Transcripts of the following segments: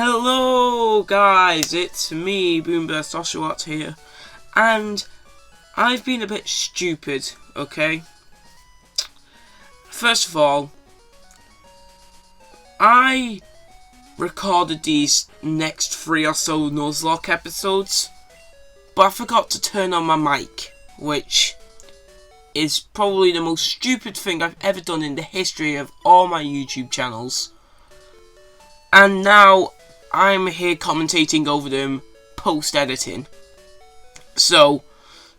Hello guys, it's me, Boomburst Oshawott here, and I've been a bit stupid, okay? First of all, I recorded these next 3 or so Nuzlocke episodes, but I forgot to turn on my mic, which is probably the most stupid thing I've ever done in the history of all my YouTube channels. And now I'm here commentating over them post-editing. So,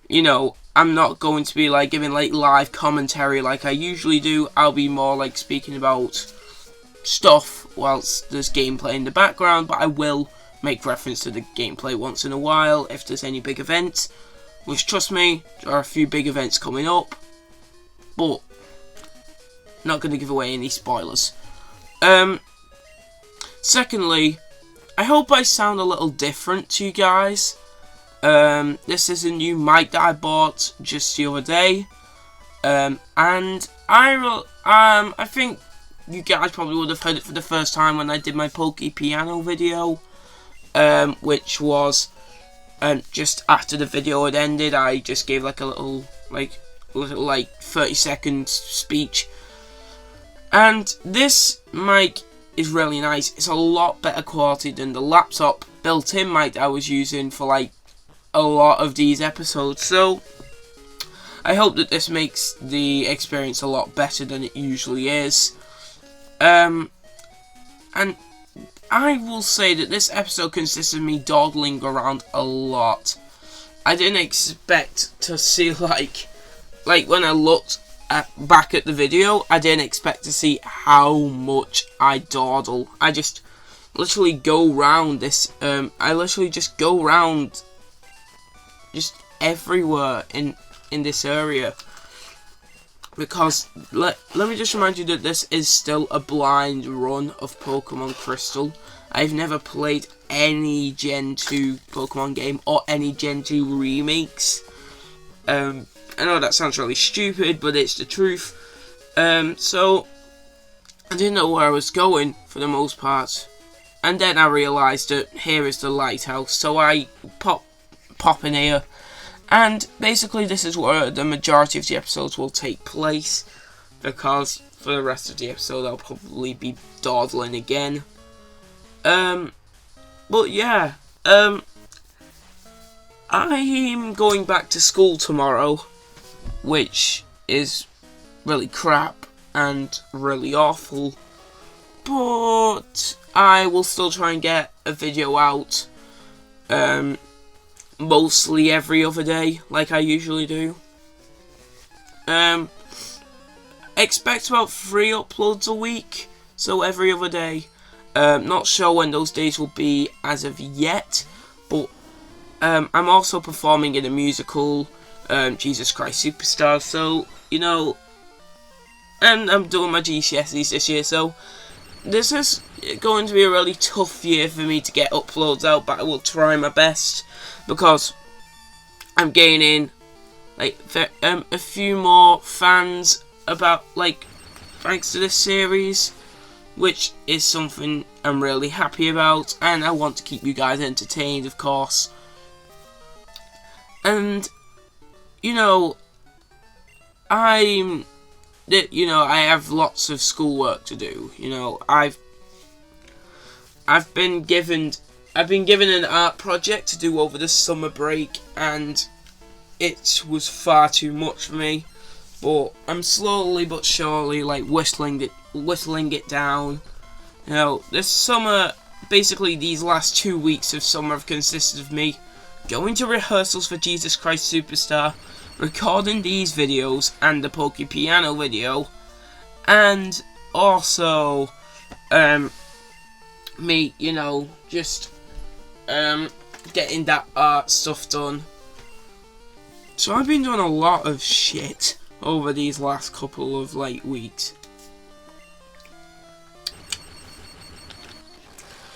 you know, I'm not going to be like giving like live commentary like I usually do. I'll be more like speaking about stuff whilst there's gameplay in the background, but I will make reference to the gameplay once in a while if there's any big events, which, trust me, there are a few big events coming up, but not going to give away any spoilers. Secondly, I hope I sound a little different to you guys. This is a new mic that I bought just the other day, and I think you guys probably would have heard it for the first time when I did my Pokey Piano video, which was just after the video had ended. I just gave like a little 30-second speech, and this mic is really nice. It's a lot better quality than the laptop built-in mic I was using for like a lot of these episodes, so I hope that this makes the experience a lot better than it usually is. And I will say that this episode consists of me dawdling around a lot. I didn't expect to see like when I looked back at the video, I didn't expect to see how much I dawdle. I just literally go round this. I literally just go round just everywhere in this area, because let me just remind you that this is still a blind run of Pokemon Crystal. I've never played any Gen 2 Pokemon game or any Gen 2 remakes. I know that sounds really stupid, but it's the truth. So I didn't know where I was going for the most part, and then I realised that here is the lighthouse. So I pop in here, and basically this is where the majority of the episodes will take place, because for the rest of the episode I'll probably be dawdling again. But yeah, I'm going back to school tomorrow, which is really crap and really awful, but I will still try and get a video out mostly every other day like I usually do. Expect about 3 uploads a week, so every other day. Not sure when those days will be as of yet, but I'm also performing in a musical, Jesus Christ Superstar, so, you know, and I'm doing my GCSEs this year, so this is going to be a really tough year for me to get uploads out, but I will try my best, because I'm gaining like a few more fans thanks to this series, which is something I'm really happy about, and I want to keep you guys entertained, of course. And you know, I have lots of schoolwork to do. You know, I've been given an art project to do over the summer break, and it was far too much for me. But I'm slowly but surely like whistling it down. You know, this summer, basically these last 2 weeks of summer have consisted of me going to rehearsals for Jesus Christ Superstar, recording these videos and the Pokey Piano video, and also me, you know, just getting that art stuff done. So I've been doing a lot of shit over these last couple of weeks.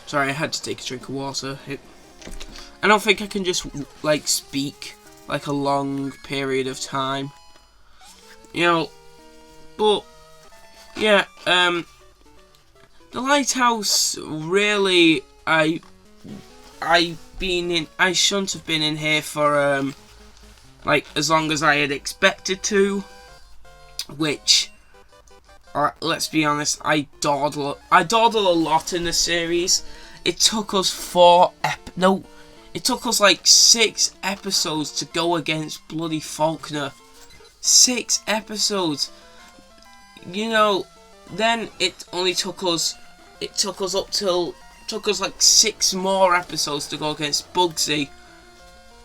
Sorry, I had to take a drink of water. I don't think I can just speak like a long period of time, you know. But yeah, the lighthouse really I shouldn't have been in here for like as long as I had expected to, which let's be honest, I dawdle a lot in the series. It took us it took us like 6 episodes to go against bloody Faulkner. 6 episodes. You know, then it only took us like 6 more episodes to go against Bugsy.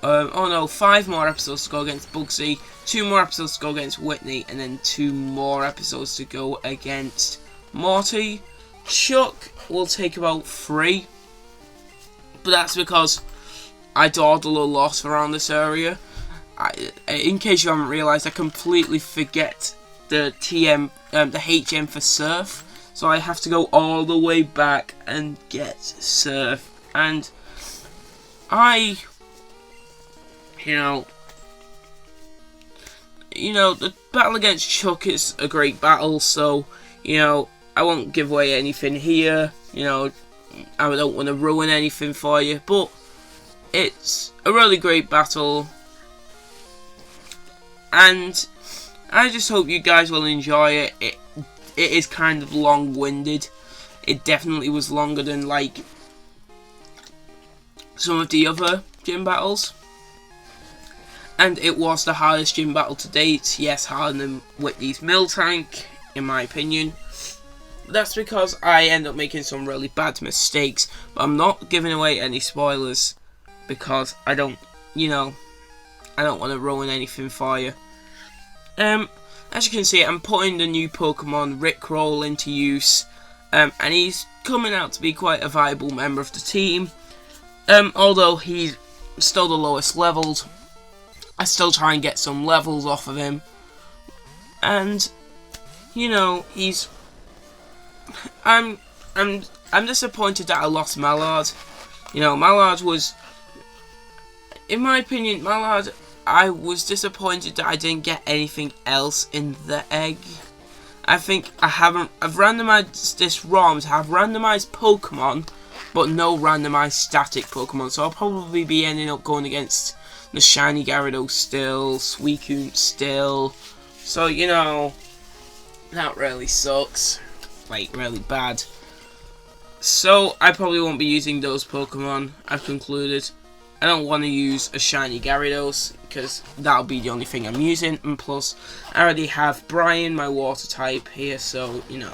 5 more episodes to go against Bugsy, 2 more episodes to go against Whitney, and then 2 more episodes to go against Morty. Chuck will take about 3, but that's because I dawdle a lot around this area. In case you haven't realised, I completely forget the HM for Surf, so I have to go all the way back and get Surf, and you know, the battle against Chuck is a great battle, so, you know, I won't give away anything here, you know, I don't want to ruin anything for you, but it's a really great battle, and I just hope you guys will enjoy it. It is kind of long-winded. It definitely was longer than, like, some of the other gym battles. And it was the hardest gym battle to date. Yes, harder than Whitney's Mill Tank, in my opinion. That's because I end up making some really bad mistakes. But I'm not giving away any spoilers, because I don't want to ruin anything for you. As you can see, I'm putting the new Pokemon Rickroll into use, and he's coming out to be quite a viable member of the team. Although he's still the lowest leveled, I still try and get some levels off of him, and you know, I'm disappointed that I lost Mallard. You know, Mallard was, in my opinion, I was disappointed that I didn't get anything else in the egg. I think I've randomized this ROM to have randomized Pokemon, but no randomized static Pokemon. So I'll probably be ending up going against the Shiny Gyarados still, Suicune still. So, you know, that really sucks. Like, really bad. So, I probably won't be using those Pokemon, I've concluded. I don't want to use a Shiny Gyarados, because that'll be the only thing I'm using. And plus, I already have Brian, my water type, here, so, you know,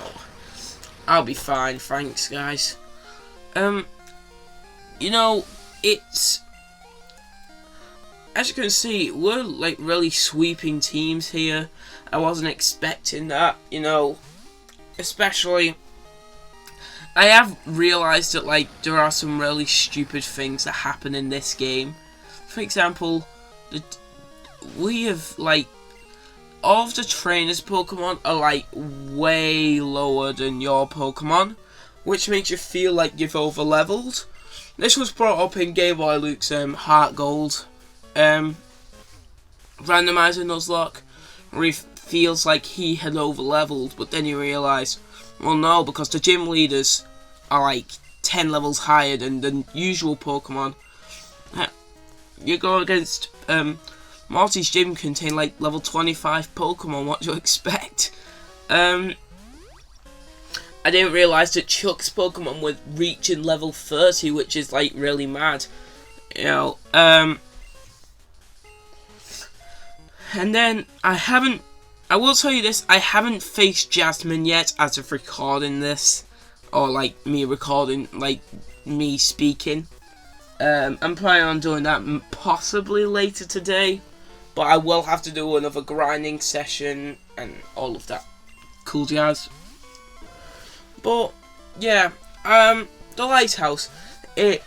I'll be fine. Thanks, guys. You know, it's, as you can see, we're like really sweeping teams here. I wasn't expecting that, you know, especially, I have realised that, like, there are some really stupid things that happen in this game. For example, we have, like, all of the trainers' Pokemon are, like, way lower than your Pokemon, which makes you feel like you've over-leveled. This was brought up in Game Boy Luke's Heart Gold Randomiser Nuzlocke, where he feels like he had over-leveled, but then you realise, well, no, because the gym leaders are like 10 levels higher than the usual Pokemon. You go against Morty's gym contain like level 25 Pokemon. What do you expect? I didn't realise that Chuck's Pokemon were reaching level 30, which is like really mad. You know. And then I will tell you this, I haven't faced Jasmine yet as of recording this, or like me recording, like me speaking. I'm planning on doing that possibly later today, but I will have to do another grinding session and all of that cool jazz. But yeah, the lighthouse, it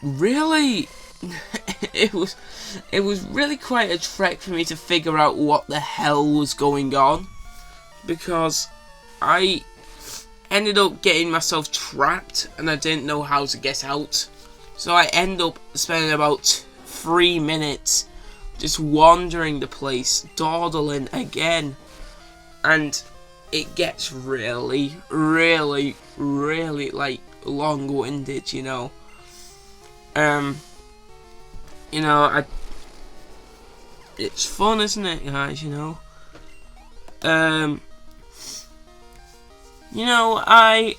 really it was really quite a trek for me to figure out what the hell was going on, because I ended up getting myself trapped and I didn't know how to get out. So I end up spending about 3 minutes just wandering the place, dawdling again. And it gets really, really, really like long-winded, you know. You know, it's fun, isn't it, guys? You know. You know, I'm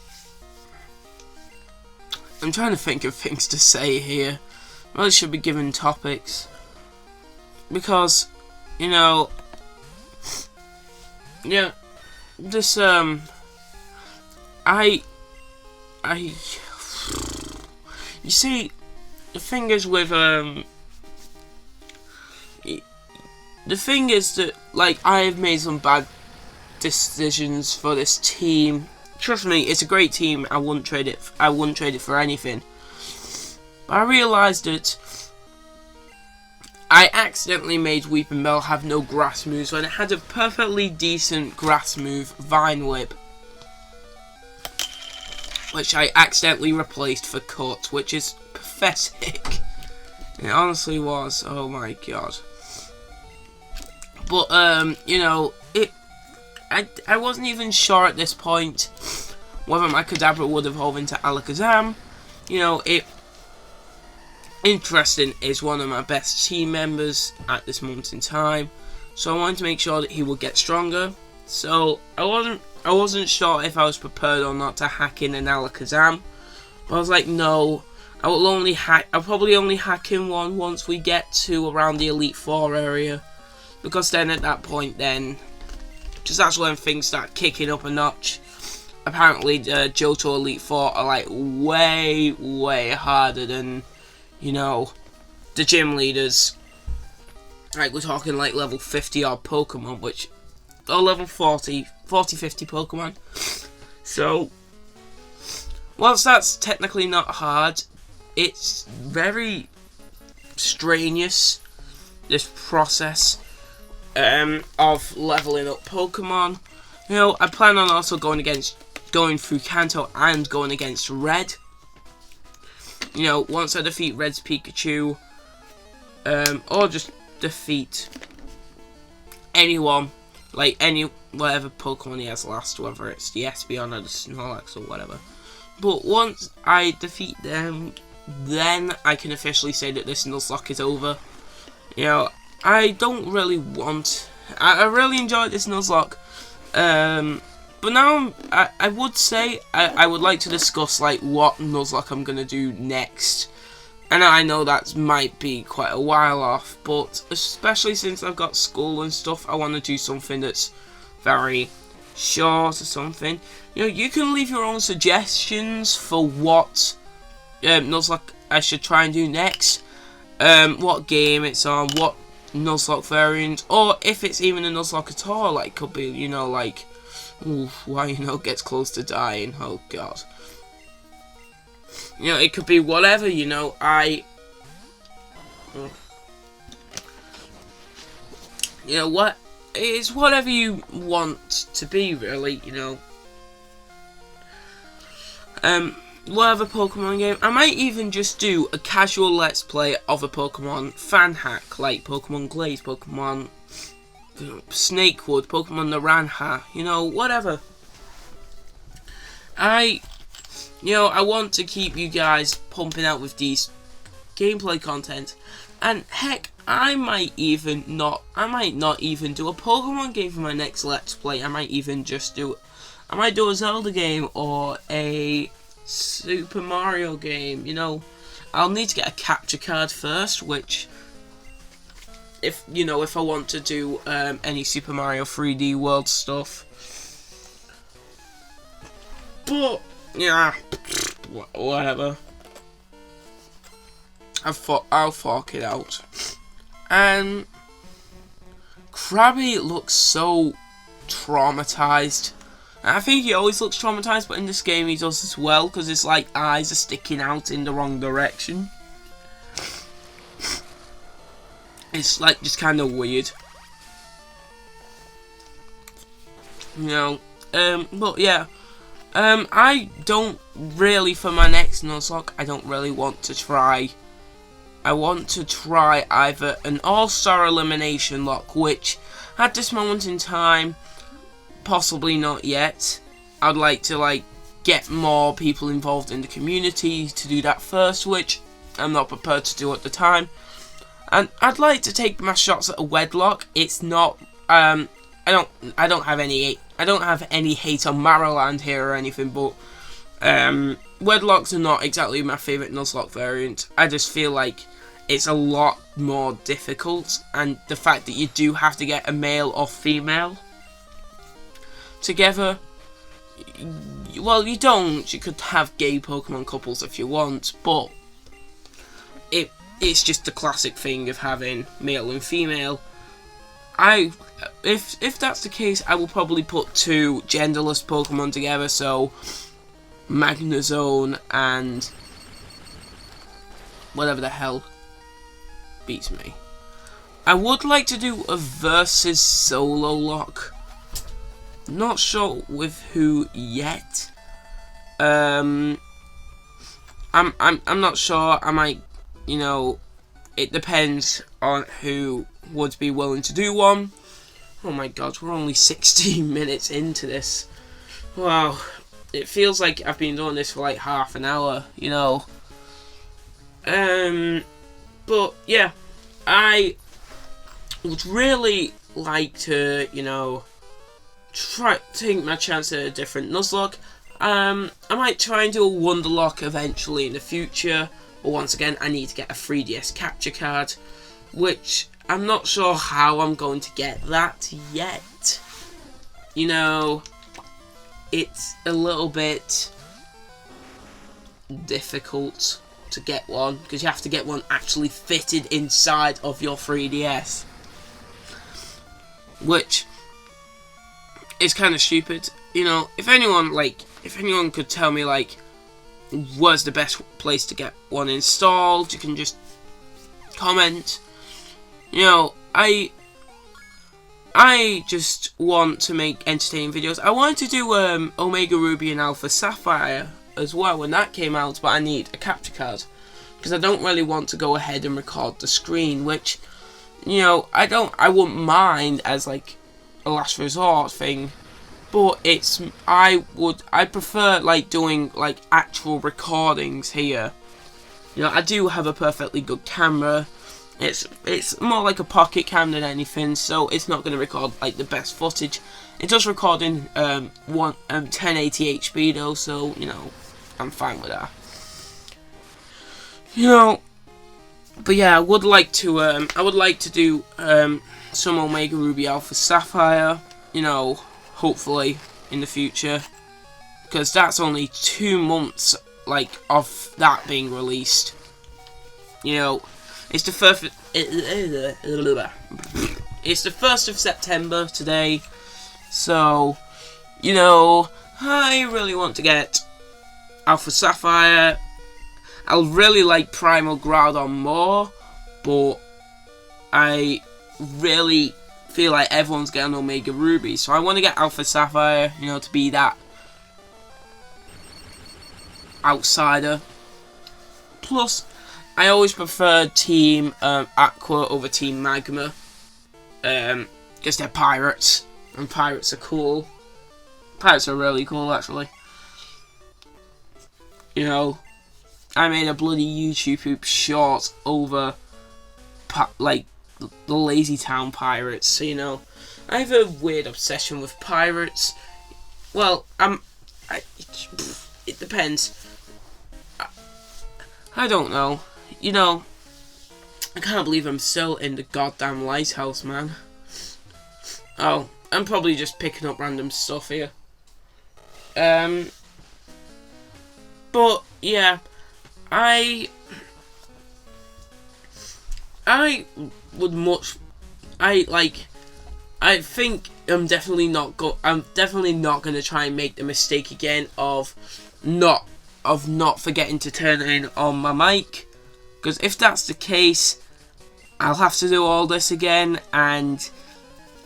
trying to think of things to say here. I really should be given topics because, you know, yeah, this you see, the thing is with the thing is that, like, I have made some bad decisions for this team. Trust me, it's a great team. I wouldn't trade it for anything. But I realised that I accidentally made Weeping Bell have no grass moves when it had a perfectly decent grass move, Vine Whip, which I accidentally replaced for Cut, which is pathetic. It honestly was. Oh my god. But you know, I wasn't even sure at this point whether my Kadabra would evolve into Alakazam. You know, Interesting is one of my best team members at this moment in time, so I wanted to make sure that he would get stronger. So I wasn't sure if I was prepared or not to hack in an Alakazam, but I was like, no, I'll probably only hack in one once we get to around the Elite Four area, because then at that point, because that's when things start kicking up a notch. Apparently, the Johto Elite Four are like way harder than, you know, the gym leaders. Like, we're talking like level 50 odd Pokemon, which are level 40, 50 Pokemon. So, whilst that's technically not hard, it's very strenuous, this process of leveling up Pokemon. You know, I plan on also going through Kanto and going against Red. You know, once I defeat Red's Pikachu, or just defeat anyone, like whatever Pokemon he has last, whether it's the Espeon or the Snorlax or whatever. But once I defeat them, then I can officially say that this Nuzlocke is over. You know, I don't really want. I really enjoyed this Nuzlocke. But now I would say I would like to discuss like what Nuzlocke I'm gonna do next. And I know that might be quite a while off, but especially since I've got school and stuff, I want to do something that's very short or something. You know, you can leave your own suggestions for what Nuzlocke I should try and do next. What game it's on, what Nuzlocke variant, or if it's even a Nuzlocke at all. Like, could be, you know, like, why, you know, gets close to dying. Oh god. You know, it could be whatever, you know. You know what? It's whatever you want to be, really, you know. Whatever Pokemon game. I might even just do a casual Let's Play of a Pokemon fan hack, like Pokemon Glaze, Pokemon Snakewood, Pokemon Naranha, you know, whatever. I want to keep you guys pumping out with these gameplay content, and heck, I might not even do a Pokemon game for my next Let's Play. I might do a Zelda game or a Super Mario game, you know. I'll need to get a capture card first, which, if I want to do any Super Mario 3D World stuff. But yeah, whatever. I'll fork it out. And Krabby looks so traumatized. I think he always looks traumatized, but in this game he does as well, because his like eyes are sticking out in the wrong direction. It's like just kind of weird, you know. But yeah, I don't really, for my next Nuzlocke, I don't really want to try. I want to try either an all-star elimination lock, which at this moment in time, possibly not yet. I'd like to like get more people involved in the community to do that first, which I'm not prepared to do at the time. And I'd like to take my shots at a wedlock. It's not I don't have any hate on Marrowland here or anything, but wedlocks are not exactly my favourite Nuzlocke variant. I just feel like it's a lot more difficult, and the fact that you do have to get a male or female together, well, you don't. You could have gay Pokemon couples if you want, but it's just the classic thing of having male and female. If that's the case, I will probably put 2 genderless Pokemon together, so Magnezone and whatever the hell beats me. I would like to do a versus solo lock. Not sure with who yet. I'm not sure. I might, you know, it depends on who would be willing to do one. Oh my god, we're only 16 minutes into this. Wow, it feels like I've been doing this for like half an hour, you know. But yeah, I would really like to, you know, try take my chance at a different Nuzlocke. I might try and do a Wonderlock eventually in the future, but once again, I need to get a 3DS capture card, which I'm not sure how I'm going to get that yet. You know, it's a little bit difficult to get one, because you have to get one actually fitted inside of your 3DS, which is kind of stupid. You know, if anyone could tell me like where's the best place to get one installed, you can just comment. You know, I just want to make entertaining videos. I wanted to do Omega Ruby and Alpha Sapphire as well when that came out, but I need a capture card because I don't really want to go ahead and record the screen, which, you know, I wouldn't mind as like a last resort thing, but I prefer like doing like actual recordings here. You know, I do have a perfectly good camera. It's more like a pocket cam than anything, so it's not going to record like the best footage. It does record in 1080 HP though, so you know, I'm fine with that. You know, but yeah, I would like to do some Omega Ruby Alpha Sapphire, you know, hopefully in the future, because that's only 2 months like of that being released. You know, it's the 1st of September today, so you know, I really want to get Alpha Sapphire. I really like Primal Groudon more, but I really feel like everyone's getting Omega Ruby, so I want to get Alpha Sapphire, you know, to be that outsider. Plus, I always preferred Team Aqua over Team Magma, because they're pirates, and pirates are cool. Pirates are really cool, actually. You know, I made a bloody YouTube short over like the Lazy Town pirates, so you know, I have a weird obsession with pirates. Well, it depends. I don't know. You know, I can't believe I'm still in the goddamn lighthouse, man. Oh, I'm probably just picking up random stuff here. But yeah, I think I'm definitely not gonna try and make the mistake again of not forgetting to turn on my mic, because if that's the case, I'll have to do all this again, and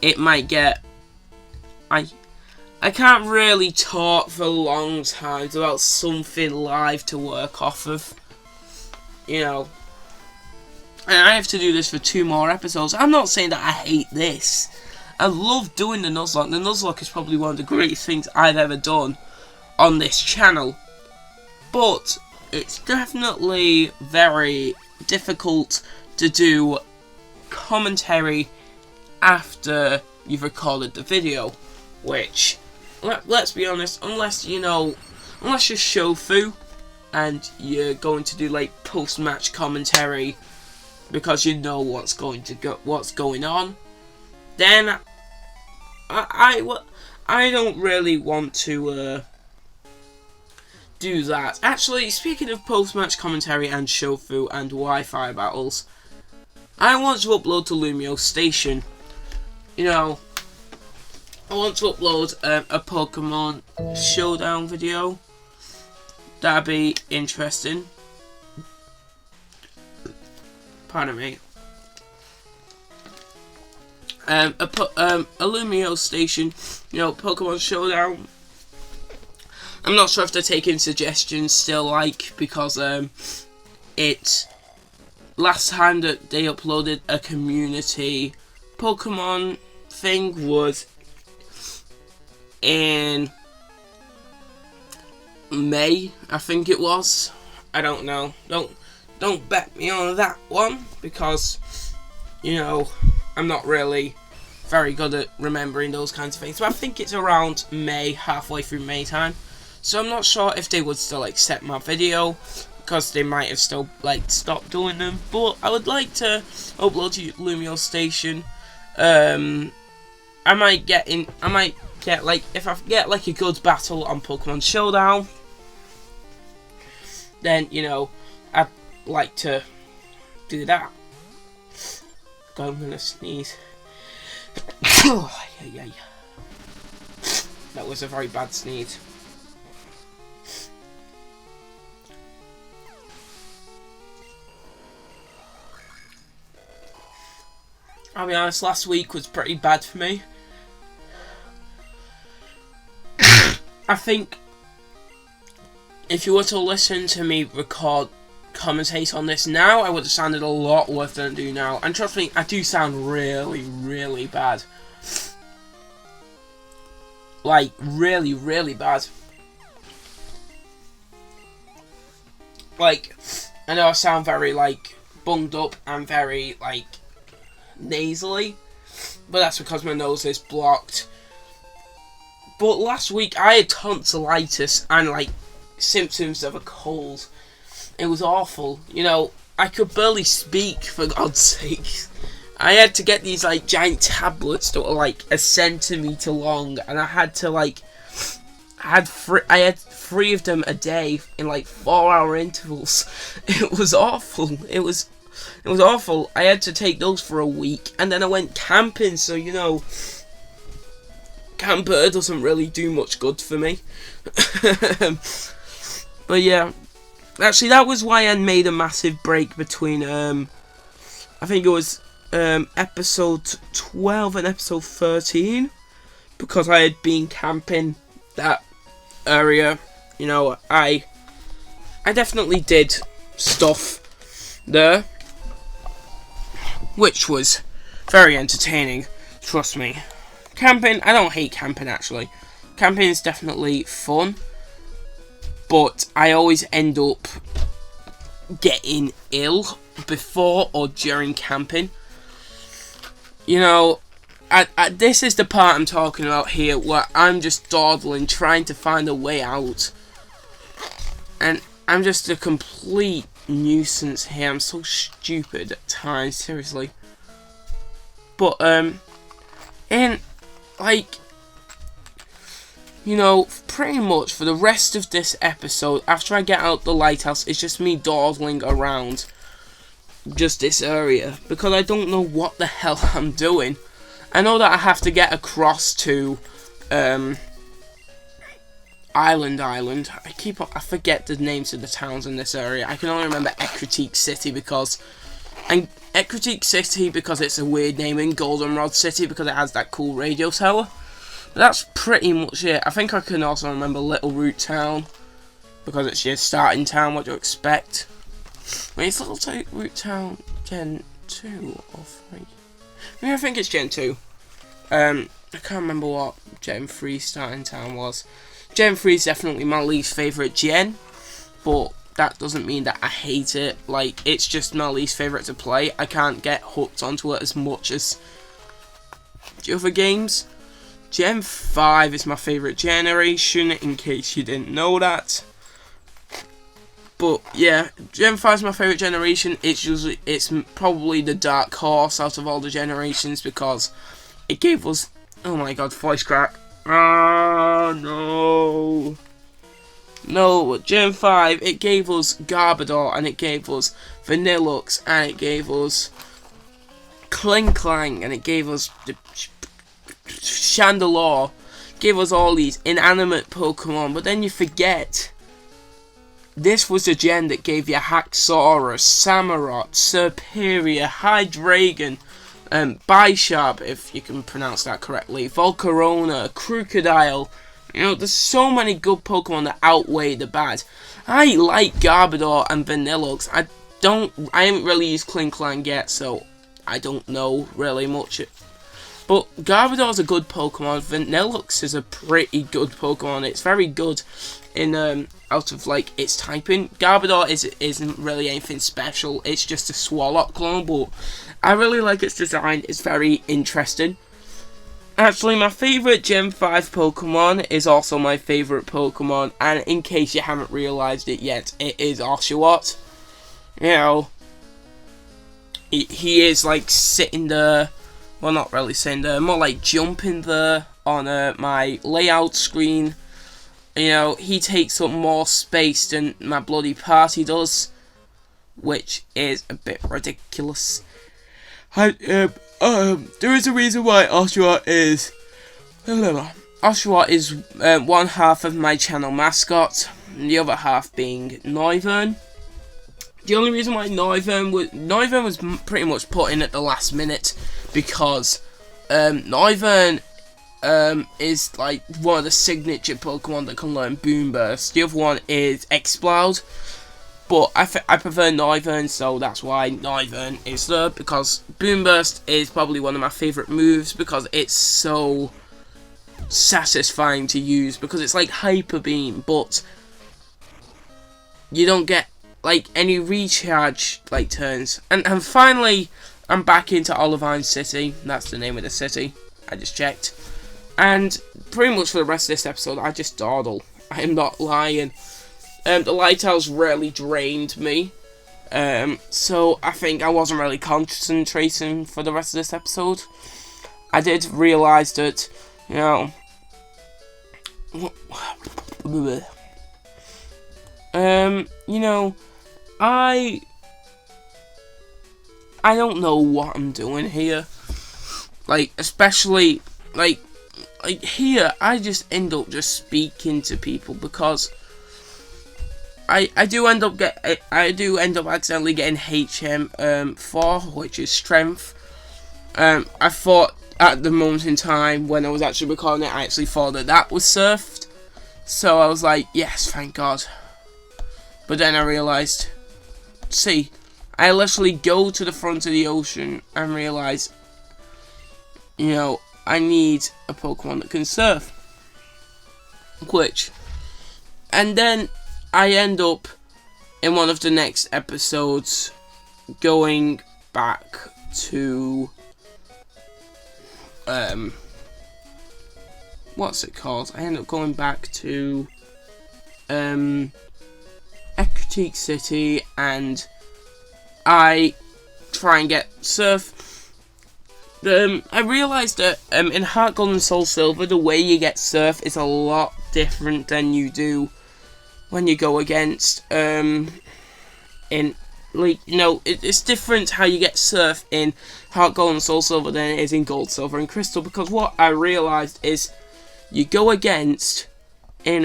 it might get I can't really talk for long times about something live to work off of, you know. And I have to do this for 2 more episodes. I'm not saying that I hate this. I love doing the Nuzlocke. The Nuzlocke is probably one of the greatest things I've ever done on this channel. But it's definitely very difficult to do commentary after you've recorded the video. Which, let's be honest, unless you're Shofu and you're going to do like post-match commentary because you know what's going on, then I don't really want to do that. Actually, speaking of post-match commentary and Shofu and Wi-Fi battles, I want to upload to Lumio Station. You know, I want to upload a Pokemon Showdown video. That'd be interesting. Pardon me. A Lumio Station, Pokemon Showdown. I'm not sure if they're taking suggestions still, because last time that they uploaded a community Pokemon thing was in May, I think it was. I don't know. Don't bet me on that one because I'm not really very good at remembering those kinds of things. But I think it's around May, halfway through May time. So I'm not sure if they would still accept my video because they might have still stopped doing them. But I would like to upload to Lumio Station. I might get if I get a good battle on Pokemon Showdown, then I'd like to do that. God, I'm gonna sneeze. That was a very bad sneeze. I'll be honest, last week was pretty bad for me. I think if you were to listen to me commentate on this now, I would have sounded a lot worse than I do now. And trust me, I do sound really, really bad. Really, really bad. I know I sound very, bunged up and very, nasally. But that's because my nose is blocked. But last week, I had tonsillitis and, symptoms of a cold. It was awful. I could barely speak, for God's sake. I had to get these, giant tablets that were, a centimetre long. And I had to, I had 3 of them a day in, 4-hour intervals. It was awful. It was awful. I had to take those for a week. And then I went camping, so, camper doesn't really do much good for me. But yeah, actually that was why I made a massive break between I think it was episode 12 and episode 13, because I had been camping that area. I definitely did stuff there, which was very entertaining, trust me. Camping, I don't hate camping actually. Camping is definitely fun, but I always end up getting ill before or during camping. This is the part I'm talking about here, where I'm just dawdling, trying to find a way out. And I'm just a complete nuisance here. I'm so stupid at times, seriously. But, pretty much for the rest of this episode, after I get out the lighthouse, it's just me dawdling around just this area, because I don't know what the hell I'm doing. I know that I have to get across to Island. I forget the names of the towns in this area. I can only remember Ecruteak City because it's a weird name, and Goldenrod City because it has that cool radio tower. But that's pretty much it. I think I can also remember Little Root Town because it's your starting town. What do you expect? Wait, is Little Root Town Gen 2 or 3? I think it's Gen 2. I can't remember what Gen 3 starting time was. Gen 3 is definitely my least favourite gen, but that doesn't mean that I hate it. Like, it's just my least favourite to play. I can't get hooked onto it as much as the other games. Gen 5 is my favourite generation, in case you didn't know that. But yeah, Gen 5 is my favourite generation. It's probably the dark horse out of all the generations, because it gave us, oh my god, voice crack. Ah, no. No, Gen 5, it gave us Garbodor, and it gave us Vanillux, and it gave us Klinklang, and it gave us the Chandelure. Gave us all these inanimate Pokemon, but then you forget, this was the gen that gave you Haxorus, Samurott, Serperior, Hydreigon, Bisharp, if you can pronounce that correctly, Volcarona, Crocodile. You know, there's so many good Pokemon that outweigh the bad. I like Garbodor and Vanillux. I haven't really used Klinklang yet, so I don't know really much. But Garbodor is a good Pokemon. Vanillux is a pretty good Pokemon. It's very good in out of like its typing. Garbodor isn't really anything special. It's just a Swallow clone, but I really like its design. It's very interesting. Actually, my favourite Gen 5 Pokemon is also my favourite Pokemon, and in case you haven't realised it yet, it is Oshawott. You know, he is like sitting there, well, not really sitting there, more like jumping there on my layout screen. You know, he takes up more space than my bloody party does, which is a bit ridiculous. There is a reason why Oshawott is one half of my channel mascot, and the other half being Noivern. The only reason why Noivern was pretty much put in at the last minute, because Noivern is like one of the signature Pokemon that can learn Boom Burst. The other one is Explode. But I prefer Noivern, so that's why Noivern is there, because Boom Burst is probably one of my favourite moves, because it's so satisfying to use, because it's like Hyper Beam, but you don't get like any recharge like turns. And finally, I'm back into Olivine City. That's the name of the city. I just checked. And pretty much for the rest of this episode, I just dawdle. I am not lying. The lighthouse really drained me, so I think I wasn't really concentrating for the rest of this episode. I did realise that, you know, I don't know what I'm doing here. Like, especially like here, I just end up just speaking to people, because I do end up accidentally getting HM4, which is strength. I thought at the moment in time when I was actually recording it, I actually thought that was surfed. So I was like, yes, thank God. But then I realised, see, I literally go to the front of the ocean and realise, you know, I need a Pokemon that can surf. And then I end up in one of the next episodes going back to what's it called? I end up going back to Ecruteak City, and I try and get surf. I realised that in Heart Gold and Soul Silver, the way you get surf is a lot different than you do when you go against it's different how you get surf in Heart Gold and Soul Silver than it is in Gold, Silver and Crystal, because what I realised is you go against in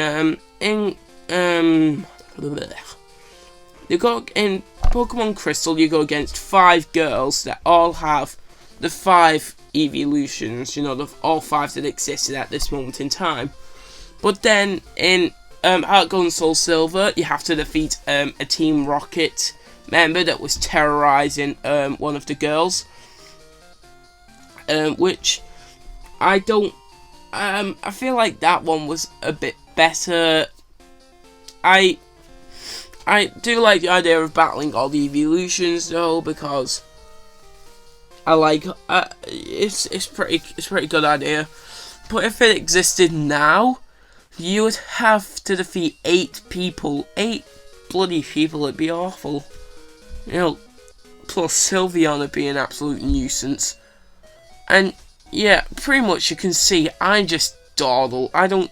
Pokemon Crystal, you go against 5 girls that all have the 5 evolutions, you know, all 5 that existed at this moment in time. But then in Heart Gold and Soul Silver, you have to defeat a Team Rocket member that was terrorizing one of the girls, which I don't. I feel like that one was a bit better. I do like the idea of battling all the evolutions though, because I like it's pretty good idea. But if it existed now, you would have to defeat 8 people, 8 bloody people. It'd be awful, you know. Plus Sylveon would be an absolute nuisance. And yeah, pretty much you can see I'm just Dawdle. I don't.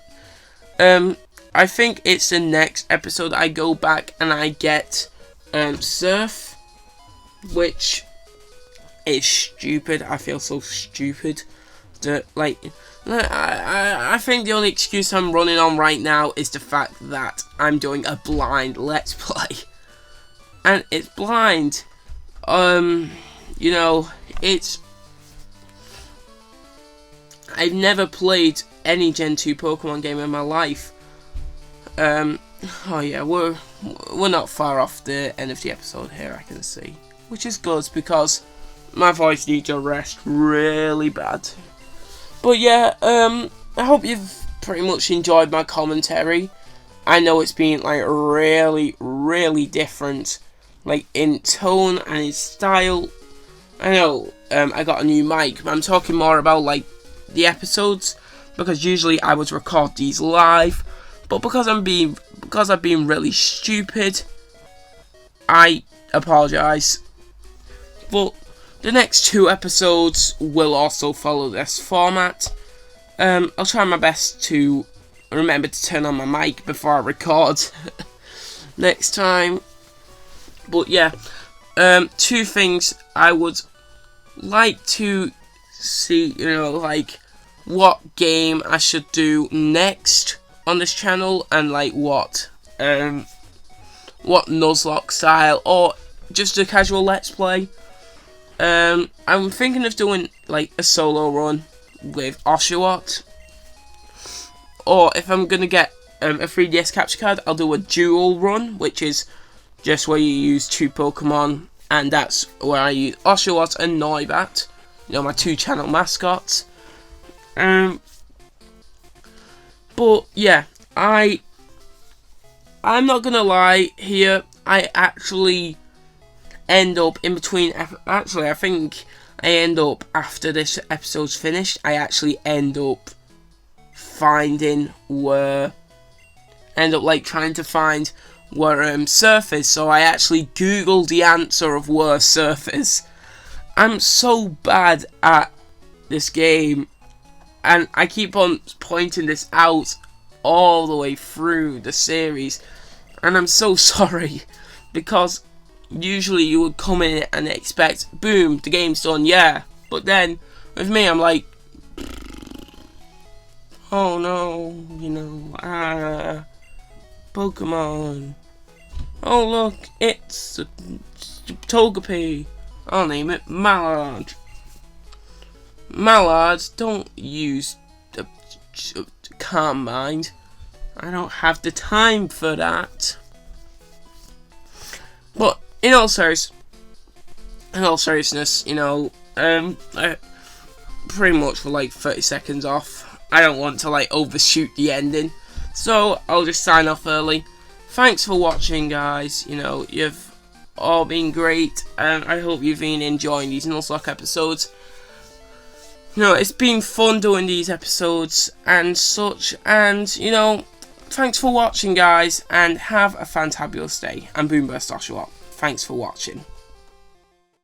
I think it's the next episode I go back and I get Surf, which is stupid. I feel so stupid. That, like, I think the only excuse I'm running on right now is the fact that I'm doing a blind Let's Play, and it's blind. You know, it's. I've never played any Gen 2 Pokemon game in my life. Oh yeah, we're not far off the end of the episode here, I can see. Which is good, because my voice needs a rest really bad. But yeah, I hope you've pretty much enjoyed my commentary. I know it's been like really different, like in tone and in style. I know I got a new mic, but I'm talking more about like the episodes, because usually I would record these live, but because I've been really stupid, I apologise. But the next 2 episodes will also follow this format. I'll try my best to remember to turn on my mic before I record next time. But yeah, 2 things I would like to see, you know, like what game I should do next on this channel, and like what Nuzlocke style, or just a casual Let's Play. I'm thinking of doing like a solo run with Oshawott, or if I'm gonna get a 3DS capture card, I'll do a dual run, which is just where you use 2 Pokemon, and that's where I use Oshawott and Noibat, you know, my 2 channel mascots. But yeah, I'm not gonna lie here, I actually end up in between. Actually, I think I end up, after this episode's finished, I actually end up finding where, like trying to find where Surf is. So I actually googled the answer of where Surf is. I'm so bad at this game, and I keep on pointing this out all the way through the series, and I'm so sorry, because usually you would come in and expect, boom, the game's done, yeah. But then, with me, I'm like, oh no, you know, Pokemon. Oh look, it's Togepi. I'll name it Mallard. Mallard, don't use the calm mind. I don't have the time for that. But in all seriousness, you know, I pretty much for like 30 seconds off. I don't want to like overshoot the ending, so I'll just sign off early. Thanks for watching, guys. You know, you've all been great, and I hope you've been enjoying these Nuzlocke episodes. You know, it's been fun doing these episodes and such, and you know, thanks for watching, guys, and have a fantabulous day. And Boomburst Oshawott, thanks for watching.